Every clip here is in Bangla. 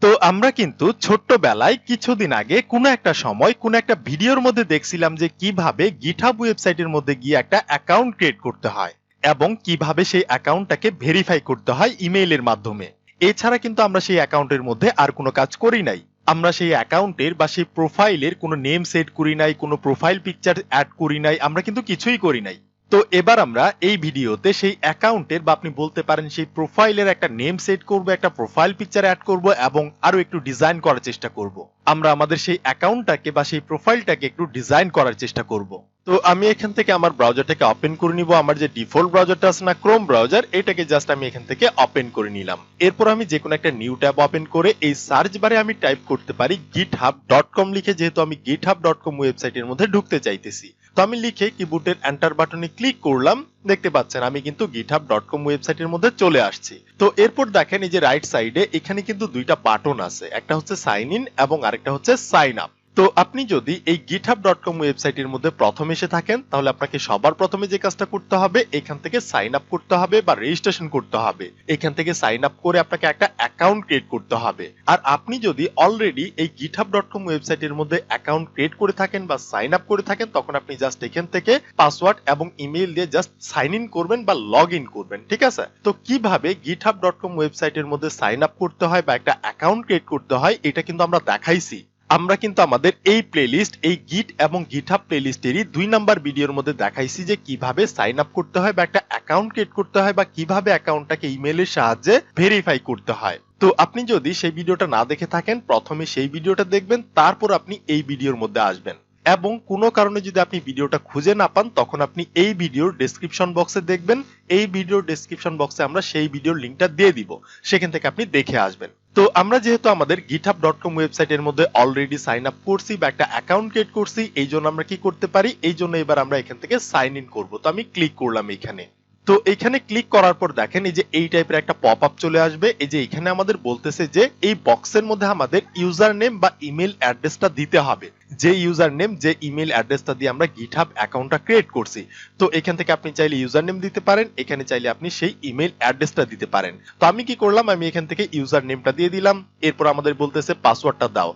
তো আমরা কিন্তু ছোট্টবেলায় কিছুদিন আগে কোনো একটা সময় কোনো একটা ভিডিওর মধ্যে দেখছিলাম যে কিভাবে গিটহাব ওয়েবসাইটের মধ্যে গিয়ে একটা অ্যাকাউন্ট ক্রিয়েট করতে হয় এবং কিভাবে সেই অ্যাকাউন্টটাকে ভেরিফাই করতে হয় ইমেইলের মাধ্যমে। এছাড়া কিন্তু আমরা সেই অ্যাকাউন্টের মধ্যে আর কোনো কাজ করি নাই। আমরা সেই অ্যাকাউন্টের বা সেই প্রোফাইলের কোনো নেম সেট করি নাই, কোনো প্রোফাইল পিকচার অ্যাড করি নাই, আমরা কিন্তু কিছুই করি নাই। তো এবার আমরা এই ভিডিওতে সেই অ্যাকাউন্টের বা আপনি বলতে পারেন সেই প্রোফাইলের একটা নেম সেট করব, একটা প্রোফাইল পিকচার অ্যাড করব এবং আরো একটু ডিজাইন করার চেষ্টা করব। আমরা আমাদের সেই অ্যাকাউন্টটাকে বা সেই প্রোফাইলটাকে একটু ডিজাইন করার চেষ্টা করব। তো আমি এখান থেকে আমার ব্রাউজারটাকে ওপেন করে নিব। আমার যে ডিফল্ট ব্রাউজারটা আছে না, ক্রোম ব্রাউজার, এটাকে জাস্ট আমি এখান থেকে ওপেন করে নিলাম। এরপর আমি যে কোনো একটা নিউ ট্যাব ওপেন করে এই সার্চ বারে আমি টাইপ করতে পারি github.com লিখে, যেহেতু আমি github.com ওয়েবসাইটের মধ্যে ঢুকতে চাইতেছি। তো আমি লিখে কিবোর্ডের এন্টার বাটনে ক্লিক করলাম। দেখতে পাচ্ছেন আমি কিন্তু github.com ওয়েবসাইটের মধ্যে চলে আসছি। তো এরপর দেখেন এই যে রাইট সাইডে এখানে কিন্তু দুইটা বাটন আছে, একটা হচ্ছে সাইন ইন এবং আরেকটা হচ্ছে সাইন আপ। তো আপনি যদি এই github.com ওয়েবসাইটের মধ্যে প্রথম এসে থাকেন তাহলে আপনাকে সবার প্রথমে যে কাজটা করতে হবে এখান থেকে সাইন আপ করতে হবে বা রেজিস্ট্রেশন করতে হবে। এখান থেকে সাইন আপ করে আপনাকে একটা অ্যাকাউন্ট ক্রিয়েট করতে হবে। আর আপনি যদি অলরেডি এই github.com ওয়েবসাইটের মধ্যে অ্যাকাউন্ট ক্রিয়েট করে থাকেন বা সাইন আপ করে থাকেন তখন আপনি জাস্ট এখান থেকে পাসওয়ার্ড এবং ইমেইল দিয়ে জাস্ট সাইন ইন করবেন বা লগ ইন করবেন। ঠিক আছে? তো কিভাবে github.com ওয়েবসাইটের মধ্যে সাইন আপ করতে হয় বা একটা অ্যাকাউন্ট ক্রিয়েট করতে হয় এটা কিন্তু আমরা দেখাইছি। আমরা কিন্তু আমাদের এই প্লেলিস্ট, এই গিট এবং গিটহাব প্লেলিস্টেরই 2 নাম্বার ভিডিওর মধ্যে দেখাইছি যে কিভাবে সাইন আপ করতে হয় বা একটা অ্যাকাউন্ট ক্রিয়েট করতে হয় বা কিভাবে অ্যাকাউন্টটাকে ইমেইলের সাহায্যে ভেরিফাই করতে হয়। তো আপনি যদি সেই ভিডিওটা না দেখে থাকেন প্রথমে সেই ভিডিওটা দেখবেন, তারপর আপনি এই ভিডিওর মধ্যে আসবেন। এবং কোনো কারণে যদি আপনি ভিডিওটা খুঁজে না পান তখন আপনি এই ভিডিওর ডেসক্রিপশন বক্সে দেখবেন। এই ভিডিওর ডেসক্রিপশন বক্সে আমরা সেই ভিডিওর লিংকটা দিয়ে দিব, সেখান থেকে আপনি দেখে আসবেন। তো আমরা যেহেতু আমাদের github.com ওয়েবসাইটের মধ্যে অলরেডি সাইন আপ করছি বা একটা অ্যাকাউন্ট ক্রিয়েট করছি, এই জন্য আমরা কি করতে পারি, এই জন্য এবার আমরা এখান থেকে সাইন ইন করবো। তো আমি ক্লিক করলাম এইখানে। তো এখানে ক্লিক করার পর দেখেন এই যে এই টাইপের একটা পপ আপ চলে আসবে। এই যে এখানে আমাদের বলতেছে যে এই বক্সের মধ্যে আমাদের ইউজার নেম বা ইমেল অ্যাড্রেসটা দিতে হবে, যে ইউজার নেম যে ইমেল অ্যাড্রেসটা দিয়ে আমরা গিটহাব অ্যাকাউন্টটা ক্রিয়েট করছি। তো এখান থেকে আপনি চাইলে ইউজার নেম দিতে পারেন, এখানে চাইলে আপনি সেই ইমেল অ্যাড্রেসটা দিতে পারেন। তো আমি কি করলাম, আমি এখান থেকে ইউজার নেমটা দিয়ে দিলাম। এরপর আমাদের বলতেছে পাসওয়ার্ডটা দাও।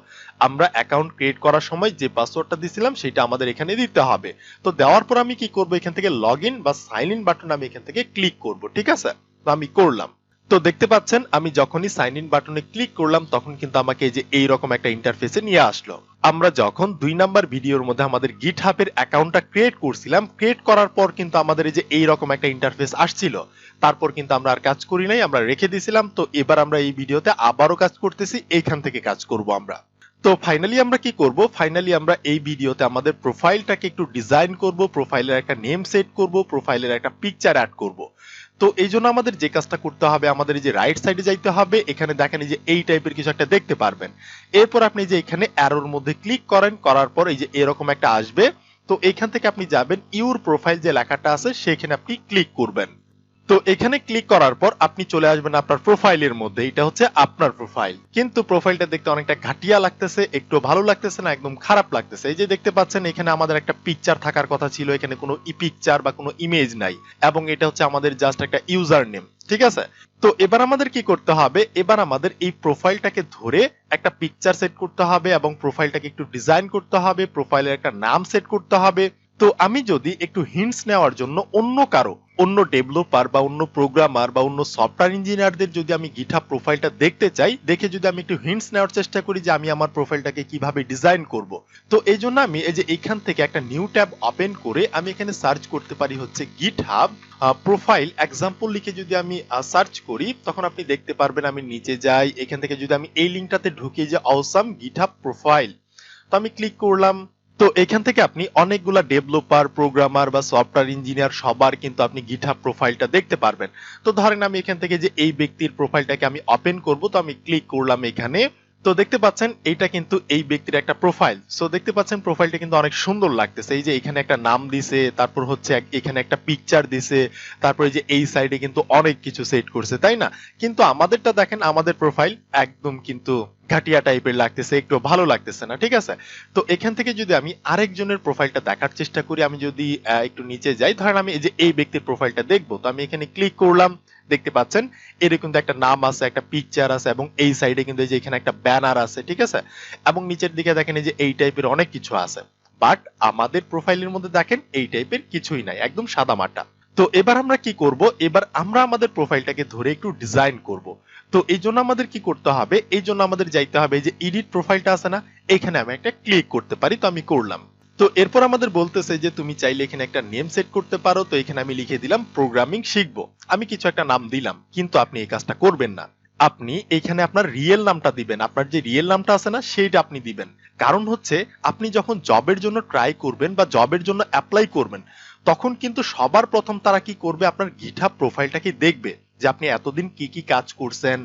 আমরা অ্যাকাউন্ট ক্রিয়েট করার সময় যে পাসওয়ার্ডটা দিয়েছিলাম সেটা আমাদের এখানে দিতে হবে। তো দেওয়ার পর আমি কি করব, এখান থেকে লগ ইন বা সাইন ইন বাটন আমি এখান থেকে ক্লিক করব। ঠিক আছে? তো আমি করলাম। তো দেখতে পাচ্ছেন আমি যখনই সাইন ইন বাটনে ক্লিক করলাম তখন কিন্তু আমাকে এই যে এইরকম একটা ইন্টারফেসে নিয়ে আসলো। আমরা যখন 2 নাম্বার ভিডিওর মধ্যে আমাদের গিটহাবের অ্যাকাউন্টটা ক্রিয়েট করছিলাম, ক্রিয়েট করার পর কিন্তু আমাদের এই যে এইরকম একটা ইন্টারফেস আসছিল। তারপর কিন্তু আমরা আর কাজ করি নাই, আমরা রেখে দিয়েছিলাম। তো এবার আমরা এই ভিডিওতে আবারও কাজ করতেছি, এইখান থেকে কাজ করব আমরা। তো ফাইনালি আমরা কি করব, ফাইনালি আমরা এই ভিডিওতে আমাদের প্রোফাইলটাকে একটু ডিজাইন করব, প্রোফাইলের একটা নেম সেট করব, প্রোফাইলের একটা পিকচার অ্যাড করব। তো এই জন্য আমাদের যে কাজটা করতে হবে, আমাদের এই যে রাইট সাইডে যাইতে হবে। এখানে দেখেন এই যে এই টাইপের কিছু একটা দেখতে পারবেন। এরপর আপনি যে এখানে অ্যারোর মধ্যে ক্লিক করেন, করার পর এই যে এরকম একটা আসবে। তো এখান থেকে আপনি যাবেন ইউর প্রোফাইল যে লেখাটা আছে সেখানে আপনি ক্লিক করবেন। তো এখানে ক্লিক করার পর আপনি চলে আসবেন আপনার প্রোফাইলের মধ্যে। এটা হচ্ছে আপনার প্রোফাইল, কিন্তু প্রোফাইলটা দেখতে অনেকটা ঘাটিয়া লাগতেছে, একটু ভালো লাগতেছে না, একদম খারাপ লাগতেছে। এই যে দেখতে পাচ্ছেন এখানে আমাদের একটা পিকচার থাকার কথা ছিল, এখানে কোনো পিকচার বা কোনো ইমেজ নাই এবং এটা হচ্ছে আমাদের জাস্ট একটা ইউজার নেম। ঠিক আছে? তো এবার আমাদের কি করতে হবে, এবার আমাদের এই প্রোফাইলটাকে ধরে একটা পিকচার সেট করতে হবে এবং প্রোফাইলটাকে একটু ডিজাইন করতে হবে, প্রোফাইলের একটা নাম সেট করতে হবে। তো আমি যদি একটু হিন্টস নেওয়ার জন্য অন্য কারো, অন্য ডেভেলপার বা অন্য প্রোগ্রামার বা অন্য সফটওয়্যার ইঞ্জিনিয়ারদের যদি আমি গিটহাব প্রোফাইলটা দেখতে চাই, দেখে যদি আমি একটু হিন্টস নেওয়ার চেষ্টা করি যে আমি আমার প্রোফাইলটাকে কিভাবে ডিজাইন করব, তো এই জন্য আমি এই যে এখান থেকে একটা নিউ ট্যাব ওপেন করে আমি এখানে সার্চ করতে পারি হচ্ছে গিটহাব প্রোফাইল এক্সাম্পল লিখে যদি আমি সার্চ করি তখন আপনি দেখতে পারবেন। আমি নিচে যাই, এখান থেকে যদি আমি এই লিঙ্কটাতে ঢুকে যে অসাম গিটহাব প্রোফাইল, তো আমি ক্লিক করলাম। তো এখান থেকে আপনি অনেকগুলা ডেভেলপার, প্রোগ্রামার বা সফটওয়্যার ইঞ্জিনিয়ার সবার কিন্তু আপনি গিটহাব প্রোফাইলটা দেখতে পারবেন। তো ধরেন আমি এখান থেকে যে এই ব্যক্তির প্রোফাইলটাকে আমি ওপেন করব, তো আমি ক্লিক করলাম এখানে। তো দেখতে পাচ্ছেন এইটা কিন্তু এই ব্যক্তির একটা প্রোফাইল। সো দেখতে পাচ্ছেন প্রোফাইলটা কিন্তু অনেক সুন্দর লাগতেছে। এই যে এখানে একটা নাম দিছে, তারপর হচ্ছে এখানে একটা পিকচার দিছে, তারপরে যে এই সাইডে কিন্তু অনেক কিছু সেট করছে, তাই না? কিন্তু আমাদেরটা দেখেন, আমাদের প্রোফাইল একদম কিন্তু ঘাটিয়া টাইপের লাগতেছে, একটু ভালো লাগতেছে না। ঠিক আছে? তো এখান থেকে যদি আমি আরেকজনের প্রোফাইলটা দেখার চেষ্টা করি, আমি যদি একটু নিচে যাই, ধরেন আমি এই যে এই ব্যক্তির প্রোফাইলটা দেখবো, তো আমি এখানে ক্লিক করলাম। দেখতে পাচ্ছেন এর কিন্তু একটা নাম আছে, একটা পিকচার আছে, এবং এই সাইডে কিন্তু এই যে এখানে একটা ব্যানার আছে, ঠিক আছে, এবং নিচের দিকে দেখেন এই যে এই টাইপের অনেক কিছু আছে। বাট আমাদের প্রোফাইলের মধ্যে দেখেন এই টাইপের কিছুই নাই, একদম সাদামাটা। তো এবার আমরা কি করব, এবার আমরা আমাদের প্রোফাইলটাকে ধরে একটু ডিজাইন করব। তো এই জন্য আমাদের কি করতে হবে, এই জন্য আমাদের যাইতে হবে এই যে এডিট প্রোফাইলটা আছে না, এখানে আমি একটা ক্লিক করতে পারি, তো আমি করলাম। তো এরপর আমাদের বলতেছে যে তুমি চাইলে এখানে একটা নেম সেট করতে পারো, তো এখানে আমি লিখে দিলাম প্রোগ্রামিং শিখবো। আমি কিছু একটা নাম দিলাম, কিন্তু আপনি এই কাজটা করবেন না। আপনি এখানে আপনার রিয়েল নামটা দিবেন, আপনার যে রিয়েল নামটা আছে না সেইটা আপনি দিবেন। কারণ হচ্ছে আপনি যখন জবের জন্য ট্রাই করবেন বা জবের জন্য অ্যাপ্লাই করবেন, তখন কিন্তু সবার প্রথম তারা কি করবে, আপনার গিটহাব প্রোফাইলটাকে দেখবে যে আপনি এতদিন কি কি কাজ করছেন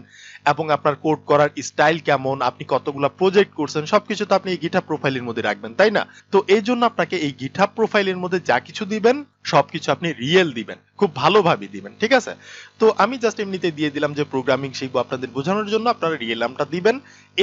এবং আপনার কোড করার স্টাইল কেমন, আপনি কতগুলো প্রজেক্ট করছেন, সবকিছু তো আপনি এই গিটহাব প্রোফাইলের মধ্যে রাখবেন, তাই না? তো এই জন্য আপনাকে এই গিটহাব প্রোফাইলের মধ্যে যা কিছু দিবেন সবকিছু আপনি রিয়েল দিবেন, খুব ভালোভাবে দিবেন, ঠিক আছে? তো আমি জাস্ট এমনিতে দিয়ে দিলাম যে প্রোগ্রামিং শিখবো আপনাদের বোঝানোর জন্য, আপনারা রিয়েল নামটা দিবেন।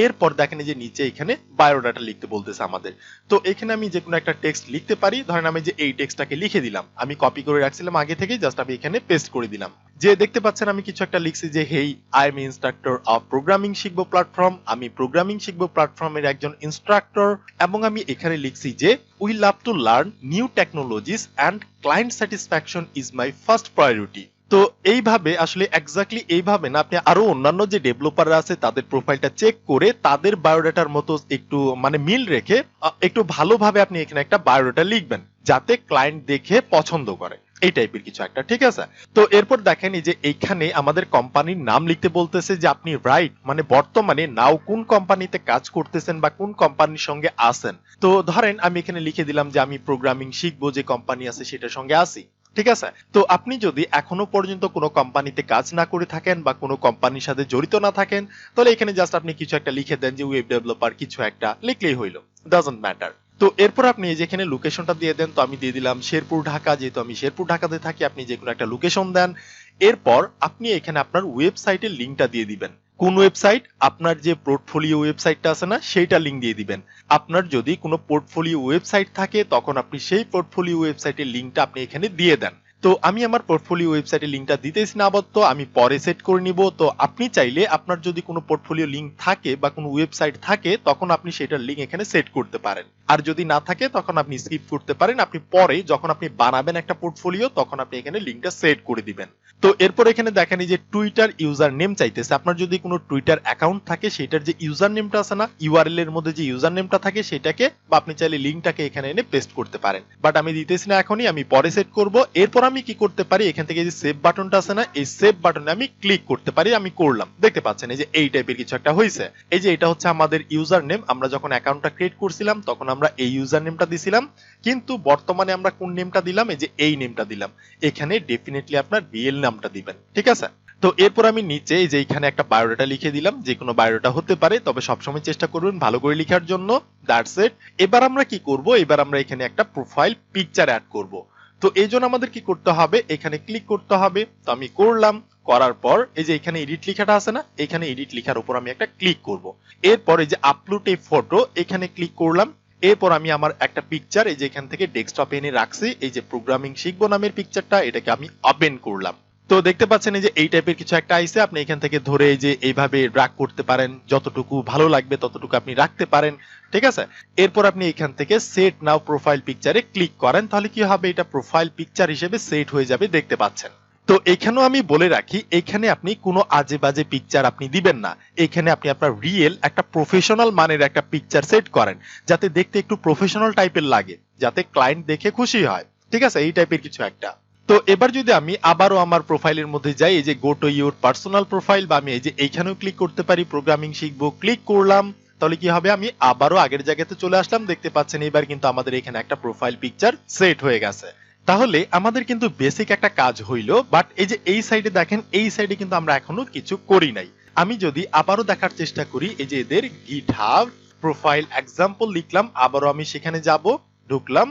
এরপর দেখেন যে নিচে এখানে বায়োডাটা লিখতে বলতেছে আমাদের। তো এখানে আমি যে কোনো একটা টেক্সট লিখতে পারি, ধরেন আমি যে এই টেক্সটটাকে লিখে দিলাম, আমি কপি করে রাখছিলাম আগে থেকেই, জাস্ট আমি এখানে পেস্ট করে দিলাম। যে দেখতে পাচ্ছেন আমি কিছু একটা লিখছি যে হেই I am instructor of programming শিখবো প্ল্যাটফর্ম, আমি প্রোগ্রামিং শিখবো প্ল্যাটফর্মের একজন ইনস্ট্রাক্টর, এবং আমি এখানে লিখছি যে we love to learn new technologies and client satisfaction is my first priority. তো এইভাবে আসলে এক্স্যাক্টলি এইভাবে না, আপনি আরো অন্যান্য যে ডেভেলপাররা আছে তাদের প্রোফাইলটা চেক করে তাদের বায়োডাটার মতো একটু মানে মিল রেখে একটু ভালোভাবে আপনি এখানে একটা বায়োডাটা লিখবেন, যাতে ক্লায়েন্ট দেখে পছন্দ করে, এই টাইপের কিছু একটা, ঠিক আছে? তো এরপর দেখেন এই যে এইখানে আমাদের কোম্পানির নাম লিখতে বলতেছে যে আপনি রাইট মানে বর্তমানে নাও কোন কোম্পানিতে কাজ করতেছেন বা কোন কোম্পানির সঙ্গে আছেন। তো ধরেন আমি এখানে লিখে দিলাম যে আমি প্রোগ্রামিং শিখবো যে কোম্পানি আছে সেটার সঙ্গে আছি, ঠিক আছে? তো আপনি যদি এখনো পর্যন্ত কোনো কোম্পানিতে কাজ না করে থাকেন বা কোনো কোম্পানির সাথে জড়িত না থাকেন, তাহলে এখানে জাস্ট আপনি কিছু একটা লিখে দেন যে ওয়েব ডেভেলপার, কিছু একটা লিখলেই হইলো, ডাজন্ট ম্যাটার। তো এরপর আপনি এই যে এখানে লোকেশনটা দিয়ে দেন, তো আমি দিয়ে দিলাম শেরপুর ঢাকা, যেহেতু আমি শেরপুর ঢাকাতে থাকি, আপনি যে কোনো একটা লোকেশন দেন। এরপর আপনি এখানে আপনার ওয়েবসাইটের লিঙ্কটা দিয়ে দিবেন। কোন ওয়েবসাইট, আপনার যে পোর্টফোলিও ওয়েবসাইটটা আছে না সেইটা লিঙ্ক দিয়ে দিবেন। আপনার যদি কোনো পোর্টফোলিও ওয়েবসাইট থাকে তখন আপনি সেই পোর্টফোলিও ওয়েবসাইটের লিঙ্কটা আপনি এখানে দিয়ে দেন। তো আমি আমার পোর্টফোলিও ওয়েবসাইটের লিঙ্কটা দিতেছি না আপাতত, আমি পরে সেট করে নিব। তো আপনি চাইলে আপনার যদি কোনো পোর্টফোলিও লিঙ্ক থাকে বা কোনো ওয়েবসাইট থাকে তখন আপনি সেটার লিঙ্ক এখানে সেট করতে পারেন, আর যদি না থাকে তখন আপনি স্কিপ করতে পারেন। আপনি পরে যখন আপনি বানাবেন একটা পোর্টফোলিও তখন আপনি এখানে লিঙ্কটা সেট করে দিবেন। তো এরপর এখানে দেখেন এই যে টুইটার ইউজার নেম চাইতেছে, আপনার যদি কোনো টুইটার অ্যাকাউন্ট থাকে সেটার যে ইউজার নেমটা আছে না, ইউআরএল এর মধ্যে যে ইউজার নেমটা থাকে সেটাকে, বা আপনি চাইলে লিঙ্কটাকে এখানে এনে পেস্ট করতে পারেন, বাট আমি দিতেছি না এখনই, আমি পরে সেট করব। এরপর আমি কি করতে পারি, এখান থেকে যে সেভ বাটনটা আছে না, এই সেভ বাটনে আমি ক্লিক করতে পারি। আমি করলাম, দেখতে পাচ্ছেন এই যে এই টাইপের কিছু একটা হয়েছে। এই যে এটা হচ্ছে আমাদের ইউজার নেম, আমরা যখন অ্যাকাউন্টটা ক্রিয়েট করছিলাম তখন আমরা এই ইউজার নেমটা দিছিলাম, কিন্তু বর্তমানে আমরা কোন নেমটা দিলাম, এই যে এই নেমটা দিলাম। এখানে ডেফিনেটলি আপনার রিয়েল নামটা দিবেন, ঠিক আছে? তো এরপর আমি নিচে এই যে এখানে একটা বায়োডাটা লিখে দিলাম, যে কোনো বায়োডাটা হতে পারে, তবে সবসময় চেষ্টা করবেন ভালো করে লেখার জন্য। That's it. এবার আমরা কি করব, এবার আমরা এখানে একটা প্রোফাইল পিকচার অ্যাড করব। তো এই জন্য আমাদের কি করতে হবে, এখানে ক্লিক করতে হবে। তো আমি করলাম, করার পর এই যে এখানে এডিট লেখাটা আছে না, এখানে এডিট লেখার উপর আমি একটা ক্লিক করব। এরপর এই যে আপলোড এ ফটো, এখানে ক্লিক করলাম। এরপর আমি আমার একটা পিকচার এই যে এখান থেকে ডেস্কটপে এনে রাখছি, এই যে প্রোগ্রামিং শিখবো নামের পিকচারটা, এটাকে আমি ওপেন করলাম। তো দেখতে পাচ্ছেন এই যে এই টাইপের কিছু একটা আইছে, আপনি এখান থেকে ধরে এই যে এইভাবে ড্র্যাগ করতে পারেন, যতটুকু ভালো লাগবে ততটুকু আপনি রাখতে পারেন, ঠিক আছে? এরপর আপনি এখান থেকে সেট নাও প্রোফাইল পিকচারে ক্লিক করেন, তাহলে কি হবে, এটা প্রোফাইল পিকচার হিসেবে সেট হয়ে যাবে, দেখতে পাচ্ছেন। তো এখানেও আমি বলে রাখি, এখানে আপনি কোনো আজে বাজে পিকচার আপনি দিবেন না, এখানে আপনি আপনার রিয়েল একটা প্রফেশনাল মানের একটা পিকচার সেট করেন, যাতে দেখতে একটু প্রফেশনাল টাইপের লাগে, যাতে ক্লায়েন্ট দেখে খুশি হয়, ঠিক আছে? এই টাইপের কিছু একটা। তো এবার যদি আমি আবারও আমার প্রোফাইলের মধ্যে যাই, এই যে go to your personal profile, বা আমি এই যে এইখানেও ক্লিক করতে পারি, প্রোগ্রামিং শিখবো, ক্লিক করলাম। তাহলে কি হবে, আমি আবারও আগের জায়গাতে চলে আসলাম, দেখতে পাচ্ছেন এবার কিন্তু আমাদের এখানে একটা প্রোফাইল পিকচার সেট হয়ে গেছে। তাহলে আমাদের কিন্তু বেসিক একটা কাজ হইলো, বাট এই যে এই সাইডে দেখেন, এই সাইডে কিন্তু আমরা এখনো কিছু করি নাই। আমি যদি আবারও দেখার চেষ্টা করি, এই যে এদের গিটহাব প্রোফাইল এক্সাম্পল লিখলাম, আবারও আমি সেখানে যাব, ঢুকলাম।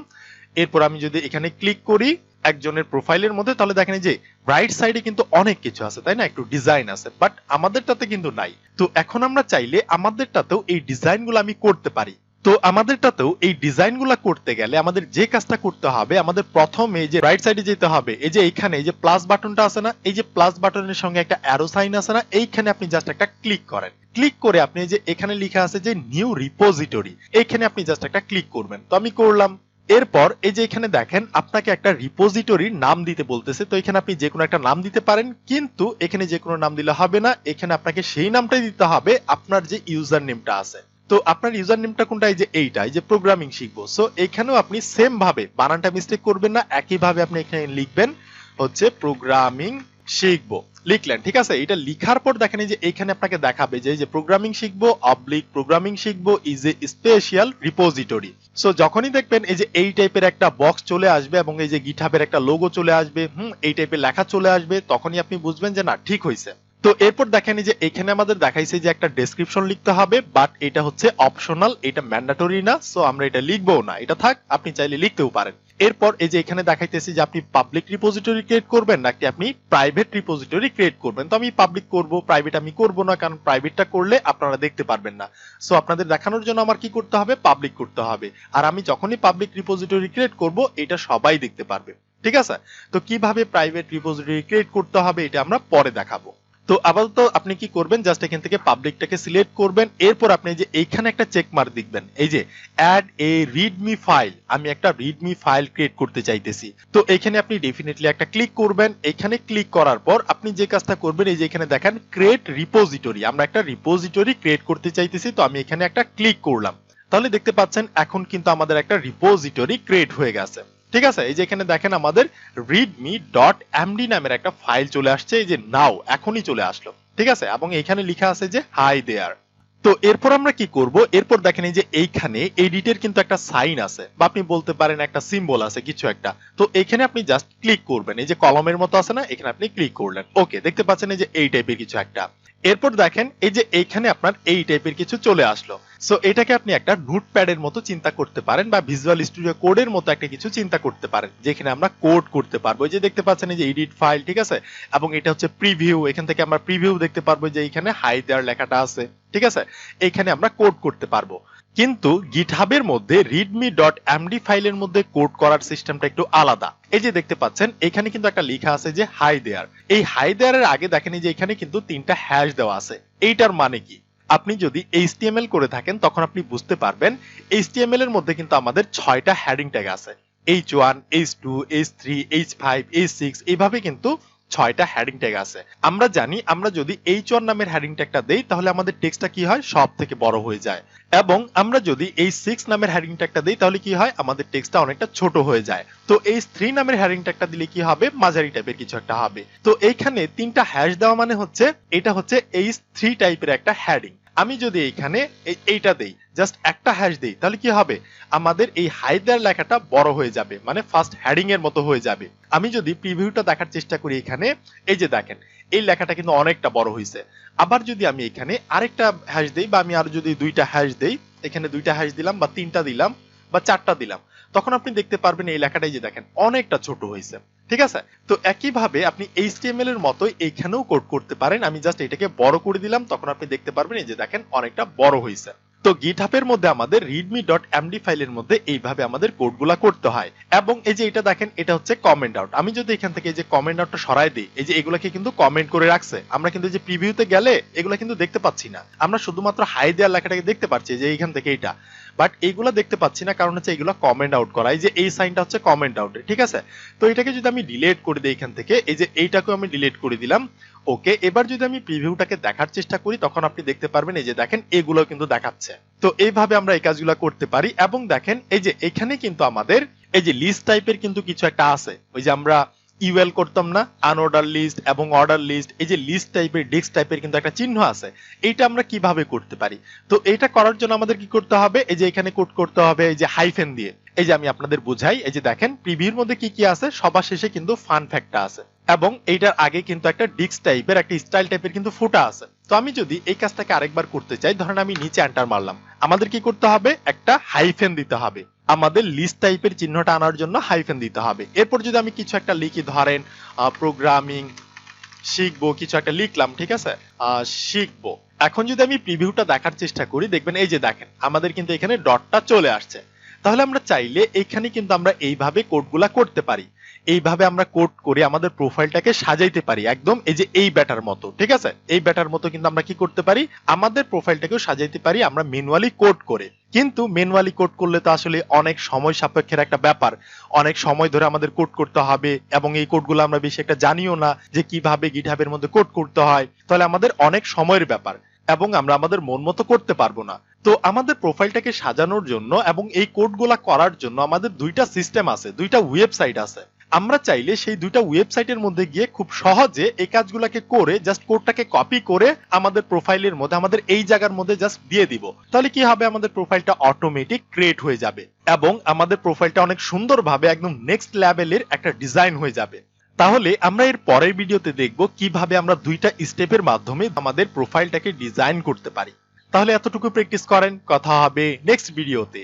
এরপর আমি যদি এখানে ক্লিক করি একজনের প্রোফাইলের মধ্যে, তাহলে দেখেন যে রাইট সাইডে কিন্তু অনেক কিছু আছে, তাই না, একটু ডিজাইন আছে, বাট আমাদেরটাতে কিন্তু নাই। তো এখন আমরা চাইলে আমাদেরটাতেও এই ডিজাইনগুলো আমি করতে পারি। তো আমাদেরটাতেও এই ডিজাইনগুলো করতে গেলে আমাদের যে কাজটা করতে হবে, আমাদের প্রথমে এই যে রাইট সাইডে যেতে হবে, এই যে এইখানে এই যে প্লাস বাটনটা আছে না, এই যে প্লাস বাটনের সঙ্গে একটা অ্যারো সাইন আছে না, এইখানে আপনি জাস্ট একটা ক্লিক করেন। ক্লিক করে আপনি এই যে এখানে লেখা আছে যে নিউ রিপোজিটরি, এইখানে আপনি জাস্ট একটা ক্লিক করবেন। তো আমি করলাম। এরপর এই যে এখানে দেখেন আপনাকে একটা রিপোজিটরির নাম দিতে বলতেছে। তো এখানে আপনি যে কোনো একটা নাম দিতে পারেন, কিন্তু এখানে যে কোনো নাম দিলে হবে না, এখানে আপনাকে সেই নামটাই দিতে হবে আপনার যে ইউজার নেমটা আছে। তো আপনার ইউজার নেমটা কোনটা, এই যে এইটা, এই যে প্রোগ্রামিং শিখবো। সো এখানেও আপনি সেম ভাবে বানানটা মিস্টেক করবেন না, একই ভাবে আপনি এখানে লিখবেন হচ্ছে প্রোগ্রামিং শিখবো, লিখলেন। ঠিক আছে, এটা লিখার পর দেখেন এই যে এখানে আপনাকে দেখাবে যে এই যে প্রোগ্রামিং শিখবো অবলিক প্রোগ্রামিং শিখবো is a special repository. So যখনই দেখবেন এই যে এই টাইপের একটা বক্স চলে আসবে এবং এই যে গিটহাবের একটা লোগো চলে আসবে, এই টাইপের লেখা চলে আসবে, তখনই আপনি বুঝবেন যে না, ঠিক হয়েছে। তো এরপর দেখেন এই যে এখানে আমাদের দেখাইছে যে একটা ডেসক্রিপশন লিখতে হবে, বাট এটা হচ্ছে অপশনাল, এটা ম্যান্ডেটরি না। সো আমরা এটা লিখবো না, এটা থাক, আপনি চাইলে লিখতেও পারেন। এরপর এই যে এখানে দেখাইতেছি যে আপনি পাবলিক রিপোজিটরি ক্রিয়েট করবেন নাকি আপনি প্রাইভেট রিপোজিটরি ক্রিয়েট করবেন। তো আমি পাবলিক করব, প্রাইভেট আমি করব না, কারণ প্রাইভেটটা করলে আপনারা দেখতে পারবেন না। সো আপনাদের দেখানোর জন্য আমার কি করতে হবে, পাবলিক করতে হবে। আর আমি যখনই পাবলিক রিপোজিটরি ক্রিয়েট করব, এটা সবাই দেখতে পারবে। ঠিক আছে, তো কিভাবে প্রাইভেট রিপোজিটরি ক্রিয়েট করতে হবে এটা আমরা পরে দেখাবো। তো আপাতত আপনি কি করবেন, জাস্ট এখান থেকে পাবলিকটাকে সিলেক্ট করবেন। এরপর আপনি যে এইখানে একটা চেক মার্ক দিবেন, এই যে অ্যাড এ রিডমি ফাইল, আমি একটা রিডমি ফাইল ক্রিয়েট করতে চাইতেছি। তো এখানে আপনি ডেফিনেটলি একটা ক্লিক করবেন। এখানে ক্লিক করার পর আপনি যে কাজটা করবেন, এই যে এখানে দেখেন ক্রিয়েট রিপোজিটরি, আমরা একটা রিপোজিটরি ক্রিয়েট করতে চাইতেছি। তো আমি এখানে একটা ক্লিক করলাম, তাহলে দেখতে পাচ্ছেন এখন কিন্তু আমাদের একটা রিপোজিটরি ক্রিয়েট হয়ে গেছে। ঠিক আছে, এই যে এখানে দেখেন আমাদের readme.md নামের একটা ফাইল চলে আসছে, এই যে নাও, এখনই চলে আসলো। ঠিক আছে, এবং এখানে লেখা আছে যে হাই দেয়ার। তো এরপর আমরা কি করব, এরপর দেখেন এই যে এইখানে এডিটের কিন্তু একটা সাইন আছে, বা আপনি বলতে পারেন একটা সিম্বল আছে কিছু একটা। তো এখানে আপনি জাস্ট ক্লিক করবেন, এই যে কলমের মতো আছে না, এখানে আপনি ক্লিক করলেন। ওকে, দেখতে পাচ্ছেন এই যে এই টাইপের কিছু একটা। এরপর দেখেন এই যে এইখানে আপনার এই টাইপের কিছু চলে আসলো। সো এটাকে আপনি একটা নোটপ্যাডের মতো চিন্তা করতে পারেন, বা ভিজুয়াল স্টুডিও কোডের মতো একটা কিছু চিন্তা করতে পারেন, যেখানে আমরা কোড করতে পারবো। এই যে দেখতে পাচ্ছেন এই যে এডিট ফাইল, ঠিক আছে, এবং এটা হচ্ছে প্রিভিউ, এখান থেকে আমরা প্রিভিউ দেখতে পারবো যে এইখানে হাই দেয়ার লেখাটা আছে। ঠিক আছে, এইখানে আমরা কোড করতে পারবো। কিন্তু গিটহাবের মধ্যে readme.md ফাইলের মধ্যে কোড করার সিস্টেমটা একটু আলাদা। এই যে দেখতে পাচ্ছেন এখানে কিন্তু একটা লেখা আছে যে হাই দেয়ার। এই হাই দেয়ারের আগে দেখেন এই যে এখানে কিন্তু 3টা হ্যাশ দেওয়া আছে। এইটার মানে কি, আপনি যদি HTML করে থাকেন তখন আপনি বুঝতে পারবেন, HTML এর মধ্যে কিন্তু আমাদের 6টা হেডিং ট্যাগ আছে, H1 H2 H3 H5 H6, এইভাবে কিন্তু 6টা হেডিং ট্যাগ আছে। আমরা জানি আমরা যদি H1 নামের হেডিং ট্যাগটা দেই তাহলে আমাদের টেক্সটটা কি হয়, সব থেকে বড় হয়ে যায়, এবং আমরা যদি H6 নামের হেডিং ট্যাগটা দেই তাহলে কি হয়, আমাদের টেক্সটটা অনেকটা ছোট হয়ে যায়। তো H3 নামের হেডিং ট্যাগটা দিলে কি হবে, মাঝারি টাইপের কিছু একটা হবে। তো এইখানে 3টা হ্যাশ দেওয়া মানে হচ্ছে এটা হচ্ছে H3 টাইপের একটা হেডিং। আমি যদি এইখানে এইটা দেই, জাস্ট একটা হ্যাশ দেই, তাহলে কি হবে, আমাদের এই হাই দেয়ার লেখাটা বড় হয়ে যাবে, মানে ফার্স্ট হেডিং এর মতো হয়ে যাবে। আমি যদি প্রিভিউটা দেখার চেষ্টা করি, এখানে এই যে দেখেন এই লেখাটা কিন্তু অনেকটা বড় হয়েছে। আবার যদি আমি এখানে আরেকটা হ্যাশ দেই, বা আমি আর যদি 2টা হ্যাশ দেই, এখানে 2টা হ্যাশ দিলাম বা 3টা দিলাম বা 4টা দিলাম, তখন আপনি দেখতে পারবেন এই লেখাটাই যে দেখেন অনেকটা ছোট হয়েছে। ঠিক আছে, তো একইভাবে আপনি HTML এর মতোই এইখানেও কোড করতে পারেন। আমি জাস্ট এটাকে বড় করে দিলাম, তখন আপনি দেখতে পারবেন এই যে দেখেন অনেকটা বড় হয়েছে। তো গিটহাবের মধ্যে আমাদের readme.md ফাইলের মধ্যে এইভাবে আমাদের কোডগুলা করতে হয়। এবং এই যে এটা দেখেন, এটা হচ্ছে কমেন্ট আউট। আমি যদি এখান থেকে এই যে কমেন্ট আউটটা সরাই দিই, এই যে এগুলাকে কিন্তু কমেন্ট করে রাখছে, আমরা কিন্তু যে প্রিভিউতে গেলে এগুলা কিন্তু দেখতে পাচ্ছি না, আমরা শুধুমাত্র হাই দেয়ার লেখাটাকে দেখতে পাচ্ছি যে এইখান থেকে এইটা, বাট এইগুলা দেখতে পাচ্ছি না, কারণ হচ্ছে এগুলা কমেন্ট আউট করা। এই যে এই সাইনটা হচ্ছে কমেন্ট আউট। ঠিক আছে, তো এটাকে যদি আমি ডিলিট করে দিই এখান থেকে, এই যে এইটাকেও আমি ডিলিট করে দিলাম। ওকে, এবার যদি আমি প্রিভিউটাকে দেখার চেষ্টা করি তখন আপনি দেখতে পারবেন এই যে দেখেন এগুলো কিন্তু দেখাচ্ছে। তো এইভাবে আমরা এই কাজগুলো করতে পারি। এবং দেখেন এই যে এখানে কিন্তু আমাদের এই যে লিস্ট টাইপের কিন্তু কিছু একটা আছে, ওই যে আমরা ইউএল করতাম না, আনঅর্ডার লিস্ট এবং অর্ডার লিস্ট, এই যে লিস্ট টাইপের ডিস্ক টাইপের কিন্তু একটা চিহ্ন আছে। এইটা আমরা কিভাবে করতে পারি, তো এটা করার জন্য আমাদের কি করতে হবে, এই যে এখানে কোড করতে হবে এই যে হাইফেন দিয়ে। এই যে আমি আপনাদের বুঝাই, এই যে দেখেন প্রিভিউর মধ্যে কি কি আছে, সবার শেষে কিন্তু ফান ফ্যাক্টটা আছে, এবং এইটার আগে কিন্তু একটা ডিস্ক টাইপের একটা স্টাইল টাইপের কিন্তু ফুটা আছে। তো আমি যদি এই কাজটাকে আরেকবার করতে চাই, ধরেন আমি নিচে এন্টার মারলাম, আমাদের কি করতে হবে, একটা হাইফেন দিতে হবে, আমাদের লিস্ট টাইপের চিহ্নটা আনার জন্য হাইফেন দিতে হবে। এরপর যদি আমি কিছু একটা লিখি, ধরেন প্রোগ্রামিং শিখবো, কিছু একটা লিখলাম, ঠিক আছে, শিখবো, এখন যদি আমি প্রিভিউটা দেখার চেষ্টা করি, দেখবেন এই যে দেখেন আমাদের কিন্তু এখানে ডটটা চলে আসছে। তাহলে আমরা চাইলে এখানে কিন্তু আমরা এইভাবে কোডগুলা করতে পারি। এইভাবে আমরা কোড করে আমাদের প্রোফাইলটাকে সাজাইতে পারি, একদম এই যে এই ব্যাটার মতো। ঠিক আছে, এই ব্যাটার মতো কিন্তু আমরা কি করতে পারি, আমাদের প্রোফাইলটাকেও সাজাইতে পারি আমরা ম্যানুয়ালি কোড করে। কিন্তু ম্যানুয়ালি কোড করলে তো আসলে অনেক সময় সাপেক্ষের একটা ব্যাপার, অনেক সময় ধরে আমাদের কোড করতে হবে, এবং এই কোডগুলো আমরা বেশি একটা জানিও না যে কিভাবে গিটহাবের মধ্যে কোড করতে হয়। তাহলে আমাদের অনেক সময়ের ব্যাপার, এবং আমরা আমাদের মন মতো করতে পারবো না। তো আমাদের প্রোফাইলটাকে সাজানোর জন্য এবং এই কোডগুলা করার জন্য আমাদের দুইটা সিস্টেম আছে, দুইটা ওয়েবসাইট আছে। আমরা চাইলে সেই দুইটা ওয়েবসাইটের মধ্যে গিয়ে খুব সহজে এই কাজগুলোকে করে জাস্ট কোডটাকে কপি করে আমাদের প্রোফাইলের মধ্যে আমাদের এই জায়গার মধ্যে জাস্ট দিয়ে দিব। তাহলে কি হবে, আমাদের প্রোফাইলটা অটোমেটিক ক্রিয়েট হয়ে যাবে এবং আমাদের প্রোফাইলটা অনেক সুন্দরভাবে একদম নেক্সট লেভেলের একটা ডিজাইন হয়ে যাবে। তাহলে আমরা এর পরের ভিডিওতে দেখব কিভাবে আমরা দুইটা স্টেপের মাধ্যমে আমাদের প্রোফাইলটাকে ডিজাইন করতে পারি। তাহলে এতটুকু প্র্যাকটিস করেন, কথা হবে নেক্সট ভিডিওতে।